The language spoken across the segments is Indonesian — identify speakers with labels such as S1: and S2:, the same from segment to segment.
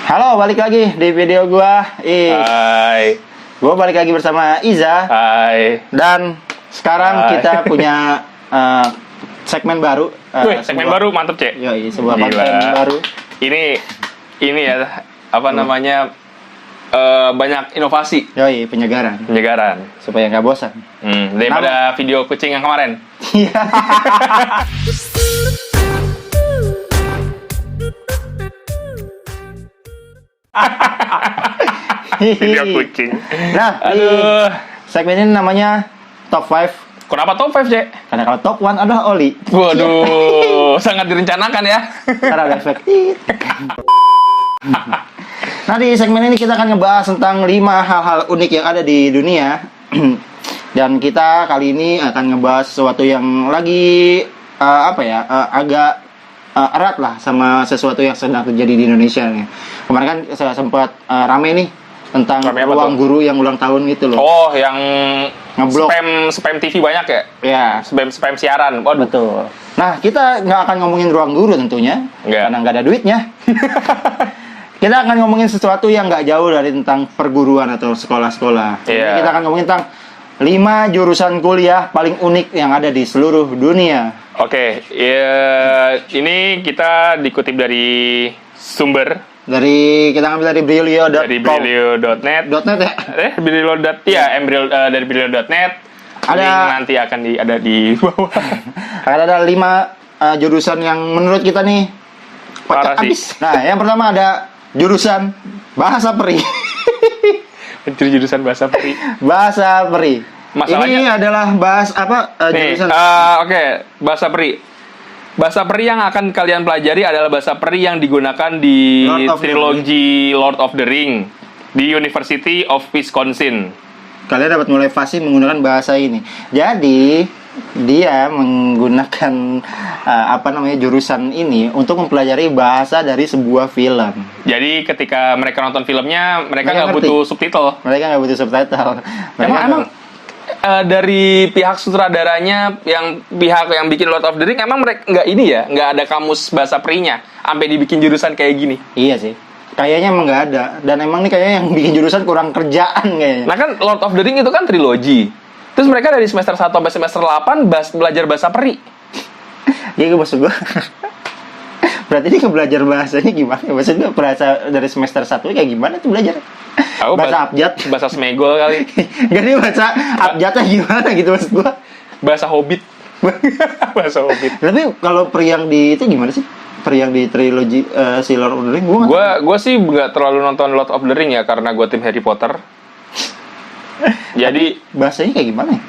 S1: Halo, balik lagi di video gua.
S2: Hai.
S1: Gua balik lagi bersama Iza.
S2: Hai.
S1: Dan sekarang kita punya segmen baru.
S2: Wih, segmen baru mantep, Cek.
S1: Yoi, sebuah
S2: Gila.
S1: konten baru.
S2: Ini ya apa namanya banyak inovasi
S1: Yoi, penyegaran supaya nggak bosan.
S2: daripada video kucing yang kemarin.
S1: Iya.
S2: Video kucing.
S1: Nah, di
S2: Aduh.
S1: segmen ini namanya Top 5.
S2: Kenapa top 5, Cek?
S1: Karena kalau top 1 adalah Oli.
S2: Waduh, sangat direncanakan ya.
S1: Karena ada efek. Nah, di segmen ini kita akan ngebahas tentang 5 hal-hal unik yang ada di dunia. Dan kita kali ini akan ngebahas sesuatu yang lagi agak erat lah sama sesuatu yang sedang terjadi di Indonesia nih. Kemarin kan saya sempat rame nih tentang ruang guru yang ulang tahun gitu loh.
S2: Oh, yang
S1: Ngeblok.
S2: spam TV banyak ya?
S1: Ya,
S2: Spam siaran. Waduh.
S1: betul. Nah, kita nggak akan ngomongin ruang guru tentunya,
S2: Nggak.
S1: karena nggak ada duitnya. Kita akan ngomongin sesuatu yang nggak jauh dari tentang perguruan atau sekolah-sekolah. Jadi
S2: Iya.
S1: kita akan ngomongin tentang 5 jurusan kuliah paling unik yang ada di seluruh dunia.
S2: Oke, ya, ini kita dikutip dari sumber
S1: Kita ngambil dari brilio.com.
S2: dari brilio.net.
S1: .net ya.
S2: Dari brilio.net.
S1: Ada-
S2: Link nanti akan ada di bawah.
S1: Akan ada 5 jurusan yang menurut kita nih
S2: Parah
S1: kocak
S2: sih.
S1: abis. Nah, yang pertama ada jurusan bahasa peri.
S2: Mencuri jurusan bahasa peri.
S1: Bahasa peri. Ini
S2: Masalahnya-
S1: adalah
S2: Nih,
S1: jurusan
S2: oke, bahasa peri. Bahasa peri yang akan kalian pelajari adalah bahasa peri yang digunakan di
S1: Lord of the
S2: trilogi Lord of the Ring di University of Wisconsin.
S1: Kalian dapat mulai fasih menggunakan bahasa ini. Jadi dia menggunakan jurusan ini untuk mempelajari bahasa dari sebuah film.
S2: Jadi ketika mereka nonton filmnya, mereka nggak
S1: ngerti.
S2: butuh subtitle.
S1: Mereka nggak butuh subtitle.
S2: Emang dari pihak sutradaranya, pihak yang bikin Lord of the Ring, emang mereka nggak ada kamus bahasa perinya, sampai dibikin jurusan kayak gini.
S1: Iya sih. Kayaknya emang nggak ada. Dan emang nih kayaknya yang bikin jurusan kurang kerjaan kayaknya.
S2: Nah kan Lord of the Ring itu kan trilogi. Terus mereka dari semester 1 sampai semester 8 belajar bahasa peri.
S1: Iya, maksud gue. Berarti dia belajar bahasanya gimana? Maksudnya bahasa dari semester 1 kayak gimana tuh belajar? Bahasa abjad.
S2: Bahasa Smegol kali.
S1: Gak dia baca abjadnya gimana gitu maksud gua.
S2: Bahasa Hobbit. Bahasa Hobbit.
S1: Tapi kalau peri yang di itu gimana sih? Peri yang di trilogi si Lord of the Ring gua nggak tahu.
S2: Gua sih nggak terlalu nonton Lord of the Ring ya, karena gua tim Harry Potter. Jadi
S1: Bahasanya kayak gimana ya?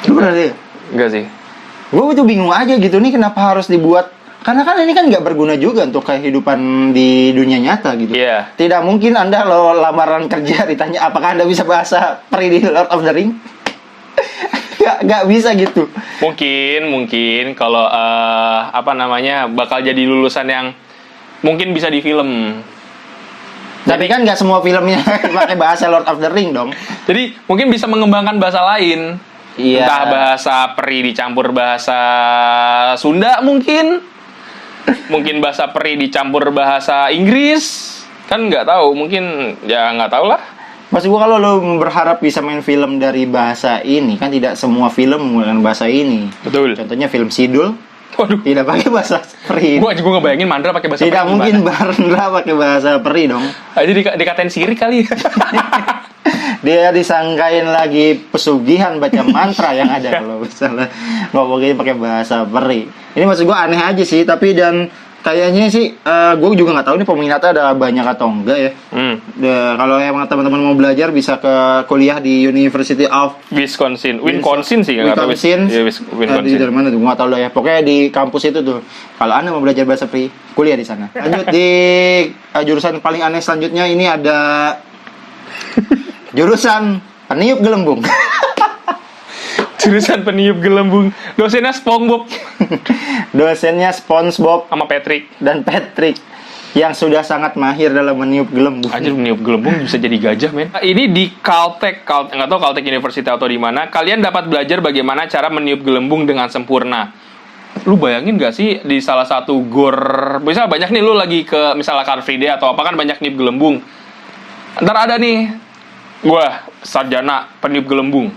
S1: Lu pernah lihat?
S2: enggak sih.
S1: Gua tuh bingung aja gitu nih kenapa harus dibuat. Karena kan ini kan nggak berguna juga untuk kehidupan di dunia nyata gitu.
S2: Iya.
S1: Tidak mungkin Anda lo lamaran kerja ditanya apakah Anda bisa bahasa peri di Lord of the Ring? Gak bisa gitu.
S2: Mungkin kalau bakal jadi lulusan yang mungkin bisa di film.
S1: Tapi kan nggak semua filmnya pakai bahasa Lord of the Ring dong.
S2: Jadi mungkin bisa mengembangkan bahasa lain.
S1: Iya.
S2: Entah bahasa peri dicampur bahasa Sunda mungkin. Mungkin bahasa peri dicampur bahasa Inggris. Kan nggak tahu, mungkin ya nggak tahu lah.
S1: Maksud gua kalau lo berharap bisa main film dari bahasa ini, kan tidak semua film menggunakan bahasa ini.
S2: Betul.
S1: Contohnya film Sidul
S2: Waduh.
S1: tidak pakai bahasa peri.
S2: Gua juga ngebayangin Mandra pakai bahasa
S1: Tidak
S2: peri
S1: mungkin
S2: gimana.
S1: Barndra pakai bahasa peri dong.
S2: Jadi dikatain sirik kali.
S1: Dia disangkain lagi pesugihan baca mantra yang ada kalau misalnya ngomongin pakai bahasa peri. Ini maksud gua aneh aja sih, tapi dan kayaknya sih gue juga nggak tahu nih peminatnya ada banyak atau enggak ya. Kalau emang teman-teman mau belajar bisa ke kuliah di University of
S2: Wisconsin sih nggak tahu.
S1: Wisconsin.
S2: Iya,
S1: Di dari mana tuh? Gue nggak tahu lah ya. Pokoknya di kampus itu tuh. Kalau Anda mau belajar bahasa peri, kuliah di sana. Lanjut di jurusan paling aneh selanjutnya ini ada jurusan peniup gelembung.
S2: Jurusan peniup gelembung. Dosennya SpongeBob
S1: Dosennya SpongeBob
S2: sama Patrick.
S1: dan Patrick yang sudah sangat mahir dalam meniup gelembung.
S2: Anjir, meniup gelembung bisa jadi gajah, men. Ini di Caltech, nggak tahu Caltech University atau di mana. Kalian dapat belajar bagaimana cara meniup gelembung dengan sempurna. Lu bayangin gak sih di salah satu gor, misalnya banyak nih lu lagi ke misalnya Car Free Day atau apa kan banyak niup gelembung. Ntar ada nih, gua sarjana peniup gelembung.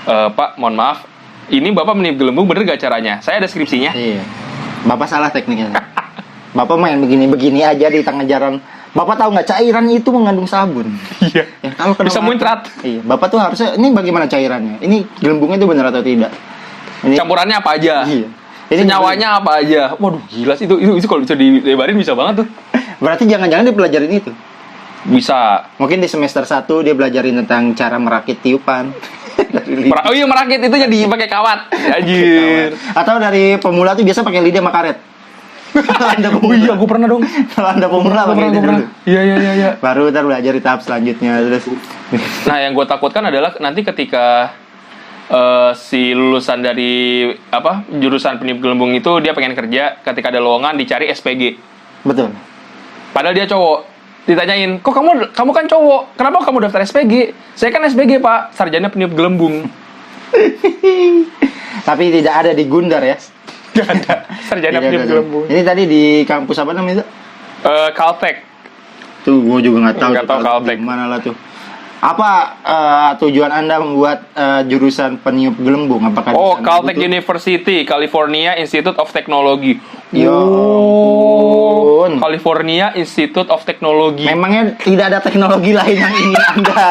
S2: Pak, mohon maaf, ini Bapak meniup gelembung bener gak caranya? Saya ada skripsinya.
S1: Iya. Bapak salah tekniknya. Bapak main begini-begini aja di tengah jalan. Bapak tahu nggak cairan itu mengandung sabun?
S2: Iya.
S1: Ya, kalau kena
S2: Bisa
S1: mata-
S2: muncrat.
S1: Iya. Bapak tuh harusnya ini bagaimana cairannya? Ini gelembungnya itu benar atau tidak? Ini,
S2: Campurannya apa aja?
S1: Iya. Ini
S2: Senyawanya apa aja? Waduh, gila sih itu kalau bisa dilebarin bisa banget tuh.
S1: berarti jangan-jangan dia pelajarin itu.
S2: Bisa.
S1: Mungkin di semester 1 dia belajarin tentang cara merakit tiupan. Dari lidah.
S2: Oh iya merakit itu jadi pakai kawat. Anjir.
S1: Atau dari pemula tuh biasa pakai lidah sama karet. Kalau Anda
S2: Oh
S1: pemula,
S2: iya, gue pernah dong.
S1: kalau Anda pemula pakai lidah dulu.
S2: Iya.
S1: Baru ntar belajar di tahap selanjutnya terus.
S2: Nah, yang gue takutkan adalah nanti ketika si lulusan dari apa jurusan peniup gelembung itu dia pengen kerja, ketika ada lowongan dicari SPG.
S1: Betul.
S2: Padahal dia cowok. Ditanyain, kok kamu kan cowok, kenapa kamu daftar SPG? Saya kan SPG Pak, sarjana peniup gelembung.
S1: Tapi tidak ada di Gundar ya.
S2: Gak ada sarjana
S1: Tidak
S2: peniup
S1: ada.
S2: gelembung.
S1: Ini tadi di kampus apa namanya itu?
S2: Caltech.
S1: Tuh, gue juga nggak tahu.
S2: Nggak tahu Caltech.
S1: Mana lah tuh. Apa tujuan Anda membuat jurusan peniup gelembung? Apakah di
S2: Oh,
S1: sana
S2: Caltech
S1: butuh-
S2: University, California Institute of Technology.
S1: Ya
S2: Oh,
S1: ampun.
S2: California Institute of Technology.
S1: Memangnya tidak ada teknologi lain yang ingin Anda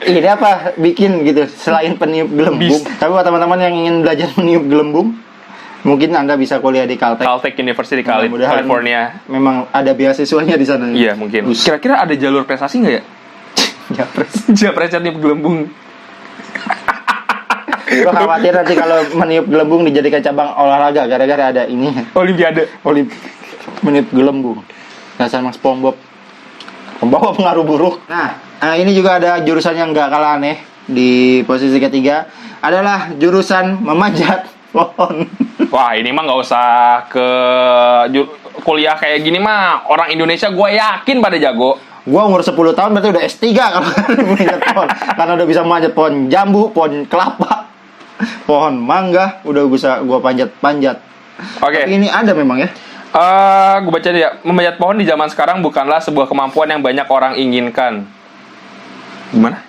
S1: ini apa bikin gitu selain peniup gelembung? Tapi buat teman-teman yang ingin belajar meniup gelembung, mungkin Anda bisa kuliah di Caltech.
S2: Caltech University,
S1: Mudah-mudahan
S2: California.
S1: Memang ada beasiswanya di sana.
S2: Iya, mungkin.
S1: Us.
S2: Kira-kira ada jalur prestasi nggak ya?
S1: Japres.
S2: Japres niup gelembung.
S1: Gue khawatir nanti kalau meniup gelembung dijadikan cabang olahraga gara-gara ada ini
S2: Olimpiade.
S1: meniup gelembung. Dasar Mas SpongeBob membawa pengaruh buruk. Nah, ini juga ada jurusan yang nggak kalah aneh di posisi ketiga adalah jurusan memanjat pohon.
S2: Wah, ini mah nggak usah ke kuliah kayak gini mah. Orang Indonesia gue yakin pada jago.
S1: Gua umur 10 tahun berarti udah S3 kalau memanjat pohon. Karena udah bisa memanjat pohon jambu, pohon kelapa, pohon mangga, udah bisa gua panjat-panjat.
S2: Oke.
S1: Tapi ini ada memang ya.
S2: Gue baca dia, memanjat pohon di zaman sekarang bukanlah sebuah kemampuan yang banyak orang inginkan. Gimana?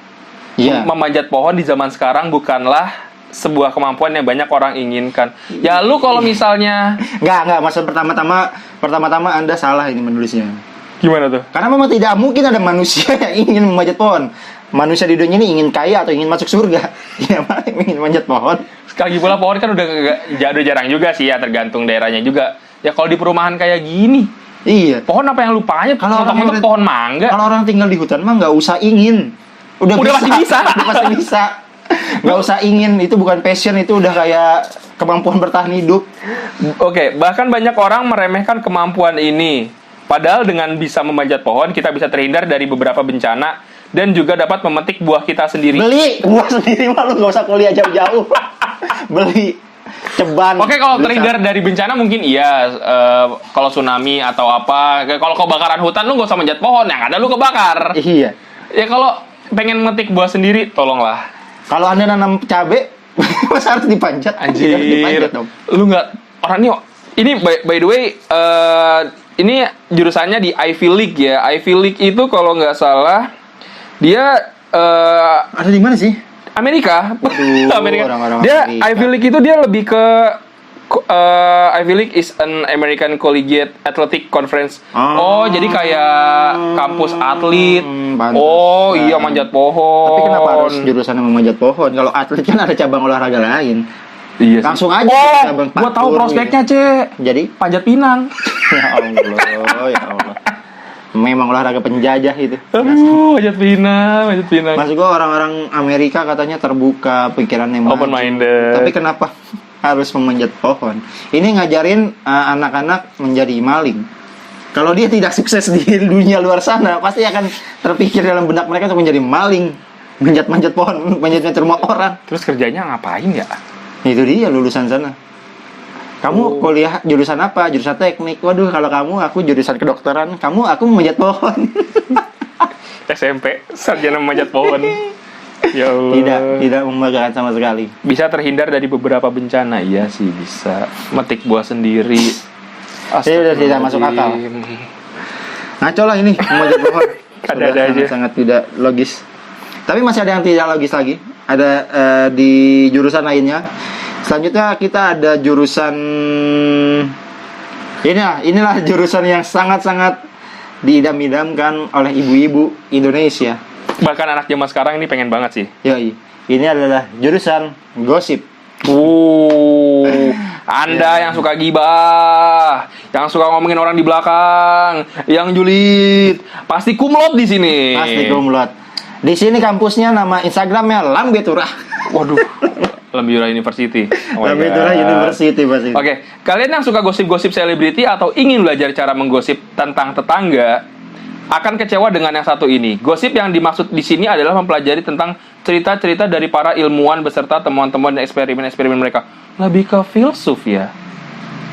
S1: Iya.
S2: Memanjat pohon di zaman sekarang bukanlah sebuah kemampuan yang banyak orang inginkan. Ya lu kalau misalnya
S1: Enggak, maksud pertama-tama Anda salah ini menulisnya.
S2: gimana tuh?
S1: Karena memang tidak mungkin ada manusia yang ingin memanjat pohon. Manusia di dunia ini ingin kaya atau ingin masuk surga. Ya, mana yang ingin manjat pohon?
S2: Sekali pula pohon kan udah jarang juga sih ya, tergantung daerahnya juga. Ya kalau di perumahan kayak gini,
S1: Iya.
S2: pohon apa yang lu panjat?
S1: Kalau orang
S2: Mentok-mentok
S1: yang-
S2: pohon mangga.
S1: Kalau orang tinggal di hutan mah nggak usah ingin. Udah
S2: pasti bisa.
S1: Udah pasti bisa. Nggak usah ingin, itu bukan passion, itu udah kayak kemampuan bertahan hidup.
S2: Oke, bahkan banyak orang meremehkan kemampuan ini. Padahal dengan bisa memanjat pohon, kita bisa terhindar dari beberapa bencana dan juga dapat memetik buah kita sendiri.
S1: Beli, gua sendiri mah lu nggak usah kuliah jauh-jauh. Beli ceban.
S2: Oke, kalau
S1: Bisa.
S2: terhindar dari bencana mungkin iya. Kalau tsunami atau apa, kalau kebakaran hutan lu gak usah manjat pohon, yang ada lu kebakar.
S1: Iya.
S2: Ya kalau pengen memetik buah sendiri, tolonglah.
S1: Kalau Anda nanam cabe, masa harus dipanjat? Harus dipanjat
S2: Anjir,
S1: dong.
S2: lu nggak orang ini by the way ini jurusannya di Ivy League ya. Ivy League itu kalau nggak salah dia
S1: Ada di mana sih?
S2: Amerika.
S1: Waduh,
S2: Amerika.
S1: orang-orang
S2: Dia
S1: Amerika.
S2: Ivy League itu dia lebih ke Ivy League is an American Collegiate Athletic Conference. Oh, jadi kayak kampus atlet.
S1: pantes.
S2: Oh, iya manjat pohon.
S1: Tapi kenapa harus jurusan yang memanjat pohon? Kalau atlet kan ada cabang olahraga lain.
S2: Iya sih.
S1: Langsung aja
S2: Oh,
S1: cabang
S2: gua tahu
S1: parkour,
S2: prospeknya,
S1: gitu.
S2: Cek.
S1: Jadi,
S2: Panjat pinang.
S1: ya Allah, ya Allah. Memang olahraga penjajah itu.
S2: Aduh, panjat pinang, panjat pinang.
S1: Maksud gua orang-orang Amerika katanya terbuka pikirannya maju.
S2: Open minded.
S1: Tapi kenapa harus memanjat pohon? Ini ngajarin anak-anak menjadi maling. Kalau dia tidak sukses di dunia luar sana, pasti akan terpikir dalam benak mereka untuk menjadi maling, manjat-manjat pohon, manjat-manjat rumah orang.
S2: Terus kerjanya ngapain ya?
S1: Itu dia lulusan sana. Kamu kuliah jurusan apa? Jurusan teknik. Waduh, kalau kamu aku jurusan kedokteran. Aku memanjat pohon.
S2: SMP, sarjana memanjat pohon. Ya Allah.
S1: Tidak membanggakan sama sekali.
S2: Bisa terhindar dari beberapa bencana. Iya sih bisa. Metik buah sendiri.
S1: Ini udah tidak masuk akal. Ngaco lah ini memanjat pohon.
S2: Ada-ada aja.
S1: Sangat tidak logis. Tapi masih ada yang tidak logis lagi. Ada di jurusan lainnya. Selanjutnya kita ada jurusan inilah jurusan yang sangat-sangat diidam-idamkan oleh ibu-ibu Indonesia.
S2: Bahkan anak zaman sekarang ini pengen banget sih.
S1: Yoi. Ini adalah jurusan gosip.
S2: Anda yang suka gibah, yang suka ngomongin orang di belakang, yang julid, pasti kumlot di sini.
S1: Pasti kumlot. Di sini kampusnya nama Instagramnya Lambetura.
S2: Waduh, Lambetura University. Oh my
S1: Lambetura
S2: God.
S1: University pasti.
S2: Oke, kalian yang suka gosip-gosip selebriti atau ingin belajar cara menggosip tentang tetangga, akan kecewa dengan yang satu ini. Gosip yang dimaksud di sini adalah mempelajari tentang cerita-cerita dari para ilmuwan beserta temuan-temuan dan eksperimen-eksperimen mereka. Lebih ke filsuf ya.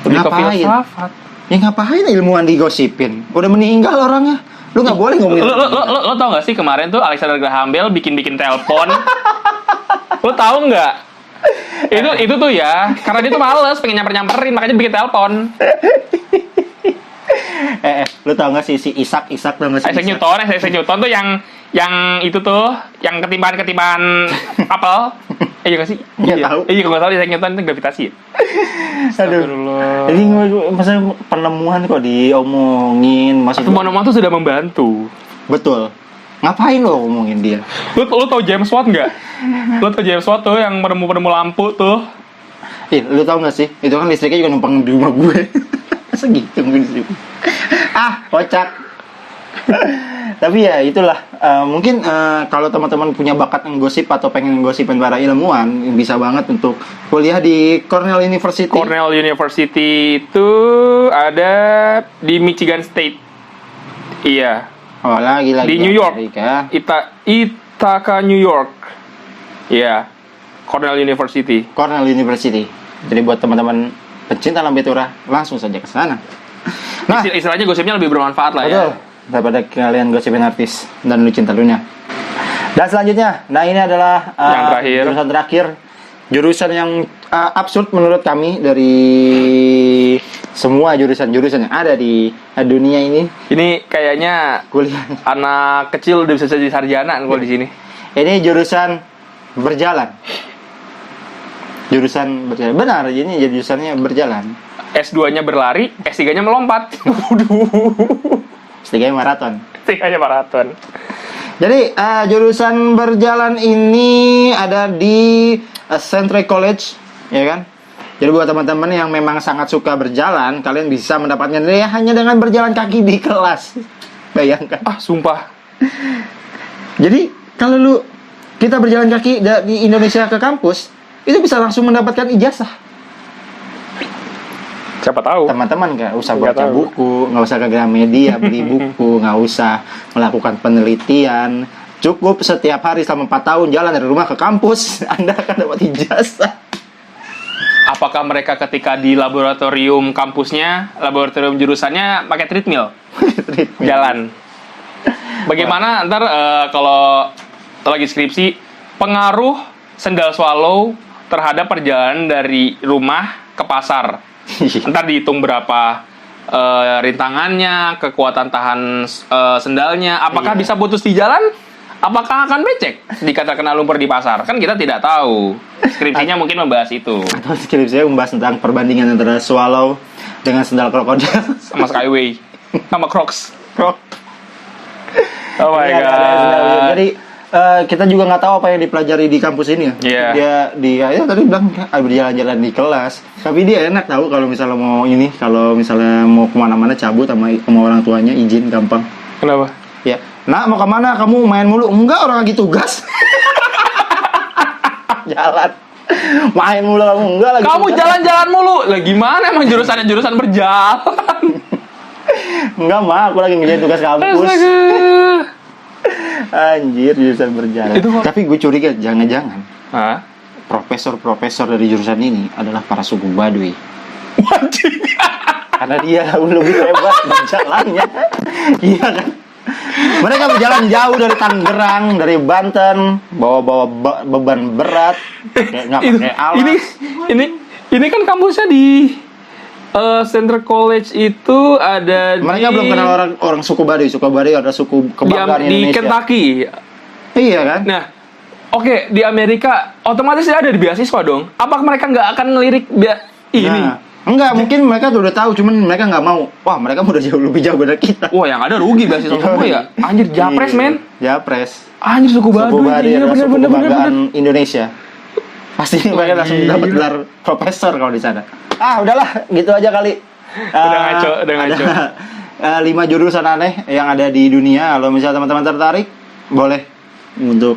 S2: Lebih ke
S1: Ngapain?
S2: filsafat.
S1: Ya ngapain ilmuwan digosipin? Udah meninggal orangnya. Lu nggak boleh ngomongin.
S2: Lo tau gak sih kemarin tuh Alexander Graham Bell bikin telepon? Lo tau nggak? Itu tuh ya, karena dia tuh males pengen nyamperin makanya bikin telepon.
S1: Lu tau gak sih si Isaac tau gak sih?
S2: Isaac Newton tuh yang itu tuh yang ketiban apel. Iya gak sih?
S1: Nggak tahu.
S2: Iya kalau nggak tahu Isaac Newton itu gravitasi.
S1: Aduh. Ini masa penemuan kok diomongin, maksudnya.
S2: Teman-teman tuh sudah membantu.
S1: Betul. Ngapain lo ngomongin dia?
S2: Lu tau James Watt nggak? Lu tau James Watt tuh yang penemu lampu tuh?
S1: Lu tau gak sih? Itu kan listriknya juga numpang di rumah gue. Segitu mungkin. Kocak. Tapi ya itulah. Mungkin kalau teman-teman punya bakat menggosip atau pengen nggosipin para ilmuwan, bisa banget untuk kuliah di Cornell University.
S2: Cornell University itu ada di Michigan State. Iya.
S1: Oh, lagi
S2: Di New York.
S1: Amerika.
S2: Ithaca, New York. Iya. Cornell University.
S1: Cornell University. Jadi buat teman-teman pecinta Lambetura, langsung saja ke sana. Nah,
S2: Istilahnya gosipnya lebih bermanfaat lah
S1: betul.
S2: ya.
S1: Daripada kalian gosipin artis dan lu cinta dunia. Dan selanjutnya, nah ini adalah
S2: Yang terakhir.
S1: Jurusan terakhir. Jurusan yang absurd menurut kami dari semua jurusan-jurusan yang ada di dunia ini.
S2: Ini kayaknya
S1: Kuliah.
S2: anak kecil udah bisa jadi sarjana kalau di sini.
S1: Ini jurusan berjalan. Jurusan berjalan. Benar, ini jadi jurusannya berjalan.
S2: S2-nya berlari, S3-nya melompat. Waduh.
S1: S3 maraton.
S2: S3-nya maraton.
S1: Jadi jurusan berjalan ini ada di Central College, ya kan? Jadi buat teman-teman yang memang sangat suka berjalan, kalian bisa mendapatkan nilai hanya dengan berjalan kaki di kelas. Bayangkan.
S2: Sumpah.
S1: Jadi kalau kita berjalan kaki dari Indonesia ke kampus, itu bisa langsung mendapatkan ijazah.
S2: Siapa tahu.
S1: Teman-teman nggak usah
S2: Nggak
S1: baca
S2: tahu.
S1: buku, nggak usah ke Gramedia beli buku, nggak usah melakukan penelitian. Cukup setiap hari selama 4 tahun jalan dari rumah ke kampus, Anda akan dapat ijazah.
S2: Apakah mereka ketika di laboratorium kampusnya, laboratorium jurusannya pakai treadmill? Jalan. Bagaimana ntar kalau lagi skripsi, pengaruh sendal swallow terhadap perjalanan dari rumah ke pasar? Ntar dihitung berapa rintangannya, kekuatan tahan sendalnya. Apakah
S1: Iya.
S2: bisa putus di jalan? Apakah akan becek di kata kena lumpur di pasar? Kan kita tidak tahu. Skripsinya mungkin membahas itu.
S1: Atau skripsi saya membahas tentang perbandingan antara swallow dengan sendal krokodil.
S2: Sama Skyway, sama Crocs. Oh my
S1: Iya,
S2: god.
S1: ada sendal. Jadi kita juga nggak tahu apa yang dipelajari di kampus ini ya.
S2: Iya.
S1: Dia tadi bilang berjalan-jalan di kelas. Tapi dia enak tahu kalau misalnya mau kemana-mana cabut sama orang tuanya izin gampang.
S2: Kenapa?
S1: Ya, nah mau kemana? Kamu main mulu? Enggak, orang lagi tugas. Jalan. Main mulu kamu? Enggak lagi.
S2: Kamu
S1: tugas.
S2: jalan-jalan mulu. Lah gimana emang jurusannya jurusan berjalan?
S1: Enggak mah, aku lagi ngerjain tugas kampus.
S2: Astaga.
S1: Anjir, jurusan berjalan.
S2: Itu kok-
S1: Tapi gue curiga jangan-jangan
S2: Hah?
S1: profesor-profesor dari jurusan ini adalah para suku Baduy.
S2: Wajib.
S1: Karena dia lebih hebat berjalannya. Iya kan? Mereka berjalan jauh dari Tangerang, dari Banten, bawa beban berat, nggak pakai alas.
S2: Ini kan kampusnya di Central College itu ada
S1: Mereka belum kenal orang suku Baduy. Suku Baduy ada suku kebanggaan
S2: di
S1: Indonesia.
S2: Kentucky.
S1: Iya kan?
S2: Nah, oke, di Amerika otomatis dia ada di beasiswa dong. Apakah mereka nggak akan ngelirik ini?
S1: Nah, enggak, mungkin mereka udah tahu, cuman mereka nggak mau. Wah, mereka udah jauh lebih jauh dari kita.
S2: Wah, yang ada rugi beasiswa semua ya. Anjir, japres,
S1: Iya,
S2: men.
S1: Japres.
S2: Anjir, suku
S1: Suku
S2: Baduy.
S1: Baduy
S2: Iya,
S1: adalah suku
S2: bener.
S1: kebanggaan Indonesia. Pasti mereka langsung dapat gelar profesor kalau di sana. Udahlah, gitu aja kali.
S2: Udah ngaco.
S1: Ada 5 jurusan aneh yang ada di dunia. Kalau misalnya teman-teman tertarik, boleh untuk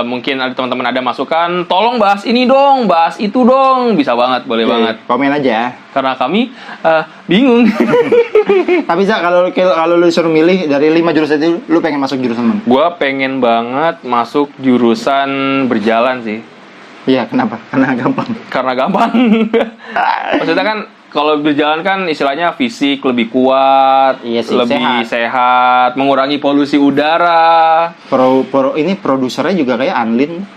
S2: mungkin ada teman-teman ada masukan, tolong bahas ini dong, bahas itu dong, bisa banget, boleh banget.
S1: komen aja.
S2: Karena kami bingung.
S1: Tapi Zak, kalau lu disuruh milih dari 5 jurusan itu, lu pengen masuk jurusan mana?
S2: Gua pengen banget masuk jurusan berjalan sih.
S1: Iya, kenapa? Karena gampang.
S2: Karena gampang. Maksudnya kan kalau berjalan kan istilahnya fisik lebih kuat,
S1: Iya sih,
S2: lebih sehat, mengurangi polusi udara.
S1: Ini produsernya juga kayak Anlin.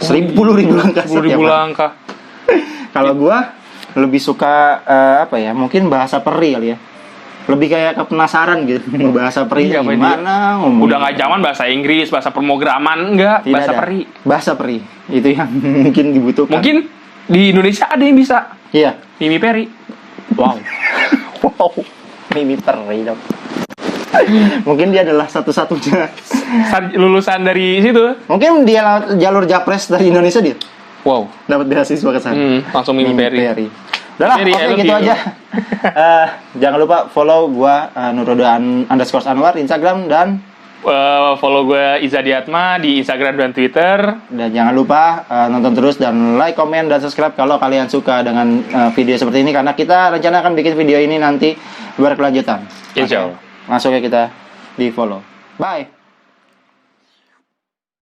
S1: 1000 langkah
S2: 10.000
S1: setiap hari.
S2: langkah.
S1: Kalau gua lebih suka apa ya? Mungkin bahasa peri kali ya. Lebih kayak penasaran gitu. Bahasa peri
S2: Iya,
S1: gimana ngomong.
S2: Udah nggak zaman bahasa Inggris, bahasa pemrograman, enggak,
S1: Tidak
S2: bahasa
S1: ada.
S2: peri.
S1: Bahasa peri. Itu yang mungkin dibutuhkan.
S2: Mungkin di Indonesia ada yang bisa.
S1: Iya.
S2: Mimi Peri.
S1: Wow. Wow. Mimi peri dong. Mungkin dia adalah satu-satunya.
S2: Lulusan dari situ.
S1: Mungkin dia lewat jalur Japres dari Indonesia dia.
S2: Wow.
S1: Dapat beasiswa ke sana.
S2: Langsung Mimi Peri.
S1: Udahlah,
S2: Peri, I
S1: oke
S2: love
S1: gitu
S2: you.
S1: aja. Jangan lupa follow gua _Anwar Instagram dan
S2: Follow gue Iza Diatma di Instagram dan Twitter.
S1: jangan lupa nonton terus dan like, komen dan subscribe kalau kalian suka dengan video seperti ini karena kita rencana akan bikin video ini nanti berkelanjutan.
S2: Insya Allah.
S1: Langsung ya kita di follow. Bye.